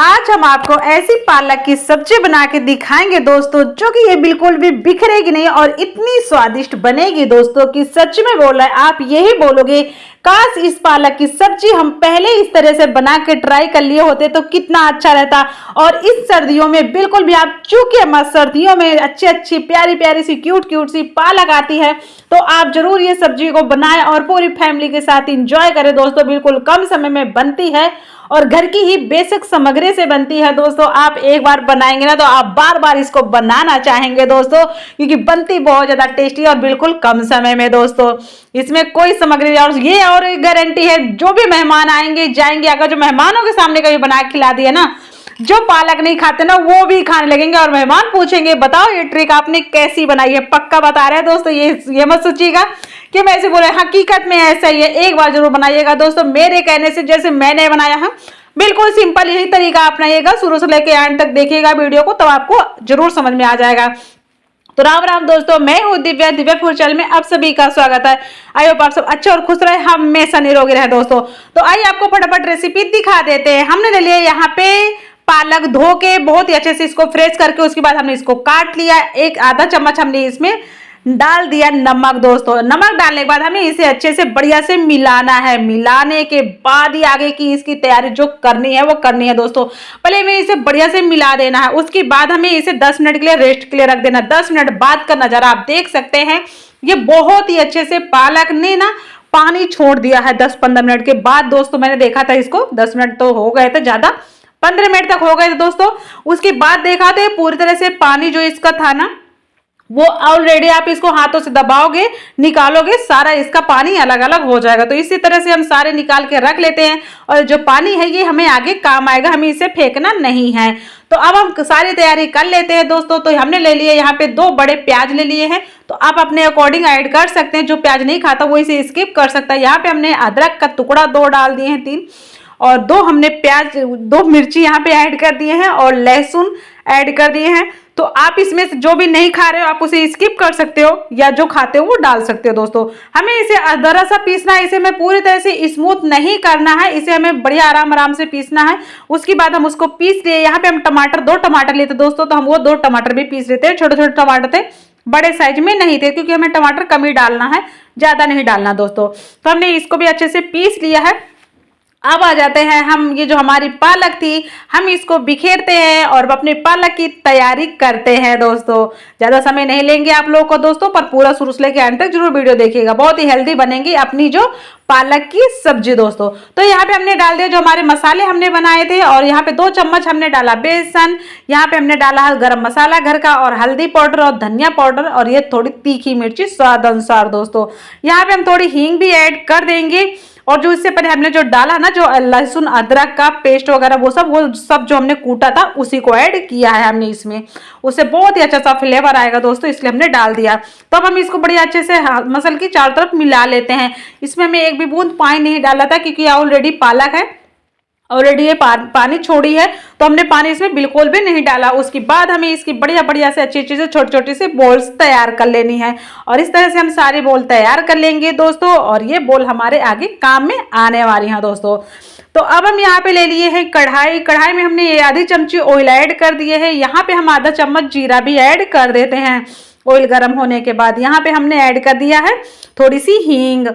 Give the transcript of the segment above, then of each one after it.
आज हम आपको ऐसी पालक की सब्जी बना के दिखाएंगे दोस्तों, जो कि ये बिल्कुल भी बिखरेगी नहीं और इतनी स्वादिष्ट बनेगी दोस्तों कि सच में बोल रहे हैं, आप यही बोलोगे काश इस पालक की सब्जी हम पहले इस तरह से बना के ट्राई कर लिए होते तो कितना अच्छा रहता। और इस सर्दियों में बिल्कुल भी आप चूके मत, सर्दियों में अच्छी अच्छी प्यारी प्यारी सी क्यूट क्यूट सी पालक आती है, तो आप जरूर ये सब्जी को बनाएं और पूरी फैमिली के साथ इंजॉय करें दोस्तों। बिल्कुल कम समय में बनती है और घर की ही बेसिक सामग्री से बनती है दोस्तों। आप एक बार बनाएंगे ना तो आप बार बार इसको बनाना चाहेंगे दोस्तों, क्योंकि बनती बहुत ज्यादा टेस्टी और बिल्कुल कम समय में दोस्तों। इसमें कोई सामग्री और गारंटी है, जो भी मेहमान आएंगे जाएंगे, अगर जो मेहमानों के सामने कभी बना के खिला दिया ना, जो पालक नहीं खाते ना वो भी खाने लगेंगे और मेहमान पूछेंगे बताओ ये ट्रिक आपने कैसी बनाई है। पक्का बता रहे हैं दोस्तों, ये मत सोचिएगा कि मैं ऐसे बोल रहा, हकीकत में ऐसा ही है। एक बार जरूर बनाइएगा दोस्तों, मेरे कहने से जैसे मैंने बनाया है बिल्कुल सिंपल यही तरीका अपनाइएगा। शुरू से लेकर एंड तक देखिएगा वीडियो को, तब आपको जरूर समझ में आ जाएगा। तो राम राम दोस्तों, मैं हूँ दिव्या, दिव्या फूड चैनल में आप सभी का स्वागत है। आई होप आप सब अच्छे और खुश रहे, हमेशा निरोगी रहे दोस्तों। तो आइए आपको फटाफट रेसिपी दिखा देते हैं। हमने ले लिया यहाँ पे पालक, धो के बहुत ही अच्छे से इसको फ्रेश करके उसके बाद हमने इसको काट लिया। एक आधा चम्मच हमने इसमें डाल दिया नमक दोस्तों। नमक डालने के बाद हमें इसे अच्छे से बढ़िया से मिलाना है। मिलाने के बाद ही आगे की इसकी तैयारी जो करनी है वो करनी है दोस्तों। पहले हमें इसे बढ़िया से मिला देना है, उसके बाद हमें इसे 10 मिनट के लिए रेस्ट के लिए रख देना। 10 मिनट बाद का नजारा आप देख सकते हैं, ये बहुत ही अच्छे से पालक ने ना पानी छोड़ दिया है। 10-15 मिनट के बाद दोस्तों मैंने देखा था इसको, 10 मिनट तो हो गए थे, ज्यादा 15 मिनट तक हो गए थे दोस्तों। उसके बाद देखा तो पूरी तरह से पानी जो इसका था ना वो ऑलरेडी आप इसको हाथों से दबाओगे, निकालोगे, सारा इसका पानी अलग अलग हो जाएगा। तो इसी तरह से हम सारे निकाल के रख लेते हैं और जो पानी है ये हमें आगे काम आएगा, हमें इसे फेंकना नहीं है। तो अब हम सारी तैयारी कर लेते हैं दोस्तों। तो हमने ले लिए यहाँ पे 2 बड़े प्याज ले लिए हैं, तो आप अपने अकॉर्डिंग ऐड कर सकते हैं। जो प्याज नहीं खाता वो इसे स्किप कर सकता है। यहाँ पे हमने अदरक का टुकड़ा 2 डाल दिए हैं, 3, और 2 हमने प्याज, 2 मिर्ची यहाँ पे ऐड कर दिए हैं और लहसुन ऐड कर दिए हैं। तो आप इसमें से जो भी नहीं खा रहे हो आप उसे स्किप कर सकते हो, या जो खाते हो वो डाल सकते हो दोस्तों। हमें इसे जरा सा पीसना है, इसे हमें पूरी तरह से स्मूथ नहीं करना है, इसे हमें बढ़िया आराम आराम से पीसना है। उसके बाद हम उसको पीस लिए। यहाँ पे हम टमाटर 2 टमाटर लेते दोस्तों, तो हम वो 2 टमाटर भी पीस लेते हैं। छोटे छोटे टमाटर थे, बड़े साइज में नहीं थे, क्योंकि हमें टमाटर कम ही डालना है, ज्यादा नहीं डालना दोस्तों। तो हमने इसको भी अच्छे से पीस लिया है। अब आ जाते हैं हम, ये जो हमारी पालक थी हम इसको बिखेरते हैं और अपने पालक की तैयारी करते हैं दोस्तों। ज्यादा समय नहीं लेंगे आप लोगों को दोस्तों, पर पूरा शुरू से लेकर अंत तक जरूर वीडियो देखिएगा। बहुत ही हेल्दी बनेगी अपनी जो पालक की सब्जी दोस्तों। तो यहाँ पे हमने डाल दिया जो हमारे मसाले हमने बनाए थे, और यहाँ पे 2 चम्मच हमने डाला बेसन, यहाँ पे हमने डाला गरम मसाला घर का, और हल्दी पाउडर और धनिया पाउडर, और ये थोड़ी तीखी मिर्ची स्वाद अनुसार दोस्तों। यहाँ पे हम थोड़ी हींग भी ऐड कर देंगे। और जो इससे पहले हमने जो डाला ना, जो लहसुन अदरक का पेस्ट वगैरह वो सब जो हमने कूटा था उसी को ऐड किया है हमने इसमें। उससे बहुत ही अच्छा सा फ्लेवर आएगा दोस्तों, इसलिए हमने डाल दिया। तो अब हम इसको बड़ी अच्छे से मसल की चारों तरफ मिला लेते हैं। इसमें हमें एक भी बूंद पानी नहीं डाला था, क्योंकि ऑलरेडी पालक है, ऑलरेडी ये पानी छोड़ी है, तो हमने पानी इसमें बिल्कुल भी नहीं डाला। उसके बाद हमें इसकी बढ़िया बढ़िया से अच्छी से छोटी छोटी से बॉल्स तैयार कर लेनी है, और इस तरह से हम सारी बॉल तैयार कर लेंगे दोस्तों। और ये बॉल हमारे आगे काम में आने वाली हैं दोस्तों। तो अब हम यहाँ पे ले लिए हैं कढ़ाई। कढ़ाई में हमने ये आधी चमची ऑयल ऐड कर दिए है। यहाँ पे हम आधा चम्मच जीरा भी ऐड कर देते हैं। ऑयल गर्म होने के बाद यहाँ पे हमने ऐड कर दिया है थोड़ी सी हींग।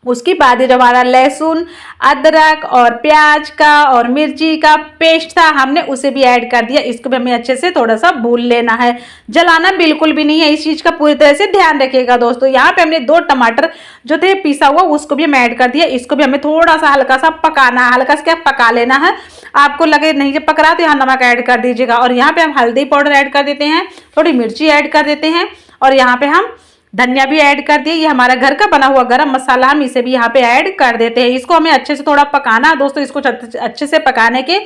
उसके बाद जो हमारा लहसुन अदरक और प्याज का और मिर्ची का पेस्ट था हमने उसे भी ऐड कर दिया। इसको भी हमें अच्छे से थोड़ा सा भून लेना है, जलाना बिल्कुल भी नहीं है, इस चीज का पूरी तरह से ध्यान रखिएगा दोस्तों। यहाँ पे हमने 2 टमाटर जो थे पिसा हुआ उसको भी हम ऐड कर दिया। इसको भी हमें थोड़ा सा हल्का सा पकाना है, हल्का सा क्या पका लेना है। आपको लगे नहीं जब पक रहा तो यहाँ नमक ऐड कर दीजिएगा। और यहाँ पे हम हल्दी पाउडर ऐड कर देते हैं, थोड़ी मिर्ची ऐड कर देते हैं, और यहाँ पे हम धनिया भी ऐड कर दिए। ये हमारा घर का बना हुआ गरम मसाला, हम इसे भी यहाँ पे ऐड कर देते हैं। इसको हमें अच्छे से थोड़ा पकाना है दोस्तों। इसको अच्छे से पकाने के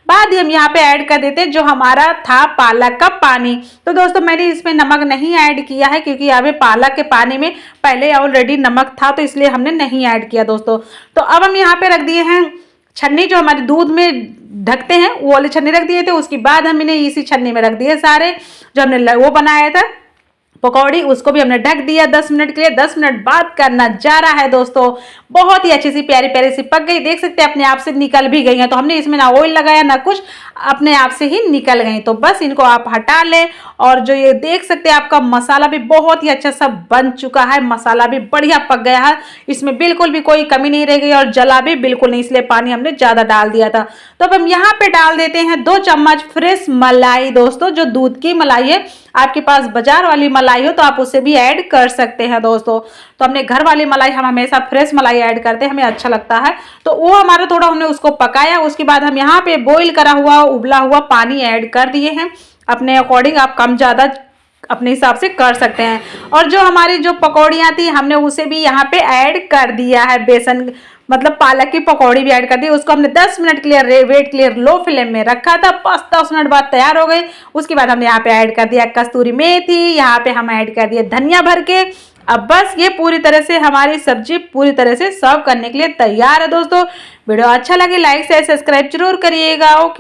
बाद ही हम यहाँ पे ऐड कर देते हैं जो हमारा था पालक का पानी। तो दोस्तों मैंने इसमें नमक नहीं ऐड किया है, क्योंकि यहाँ पे पालक के पानी में पहले ऑलरेडी नमक था, तो इसलिए हमने नहीं ऐड किया दोस्तों। तो अब हम यहाँ पे रख दिए हैं छन्नी, जो हमारे दूध में ढकते हैं वो वाली छन्नी रख दिए थे। उसके बाद हमने इसी छन्नी में रख दिए सारे जो हमने वो बनाया था पकौड़ी, उसको भी हमने ढक दिया 10 मिनट के लिए। 10 मिनट बाद का नजारा है दोस्तों, बहुत ही अच्छी सी प्यारी प्यारी सी पक गई। देख सकते हैं अपने आप से निकल भी गई हैं। तो हमने इसमें ना ऑयल लगाया ना कुछ, अपने आप से ही निकल गई। तो बस इनको आप हटा लें। और जो ये देख सकते हैं आपका मसाला भी बहुत ही अच्छा सा बन चुका है, मसाला भी बढ़िया पक गया है, इसमें बिल्कुल भी कोई कमी नहीं रह गई और जला भी बिल्कुल नहीं, इसलिए पानी हमने ज्यादा डाल दिया था। तो अब हम यहाँ पे डाल देते हैं 2 चम्मच फ्रेश मलाई दोस्तों, जो दूध की मलाई है। आपके पास बाजार वाली मलाई हो तो आप उसे भी ऐड कर सकते हैं दोस्तों। तो हमने घर वाली मलाई, हम हमेशा फ्रेश मलाई ऐड करते हैं, हमें अच्छा लगता है। तो वो हमारा थोड़ा हमने उसको पकाया। उसके बाद हम यहाँ पे बॉईल करा हुआ उबला हुआ पानी ऐड कर दिए हैं। अपने अकॉर्डिंग आप कम ज़्यादा अपने हिसाब से कर सकते हैं। और जो हमारी जो पकौड़ियाँ थी हमने उसे भी यहाँ पे ऐड कर दिया है। बेसन मतलब पालक की पकौड़ी भी ऐड कर दी। उसको हमने 10 मिनट के लिए वेट के लिए लो फ्लेम में रखा था। बस 10 मिनट बाद तैयार हो गई। उसके बाद हमने यहाँ पे ऐड कर दिया कस्तूरी मेथी, यहाँ पे हम ऐड कर दिए धनिया भर के। अब बस ये पूरी तरह से हमारी सब्जी पूरी तरह से सर्व करने के लिए तैयार है दोस्तों। वीडियो अच्छा लगे लाइक शेयर सब्सक्राइब जरूर करिएगा। ओके।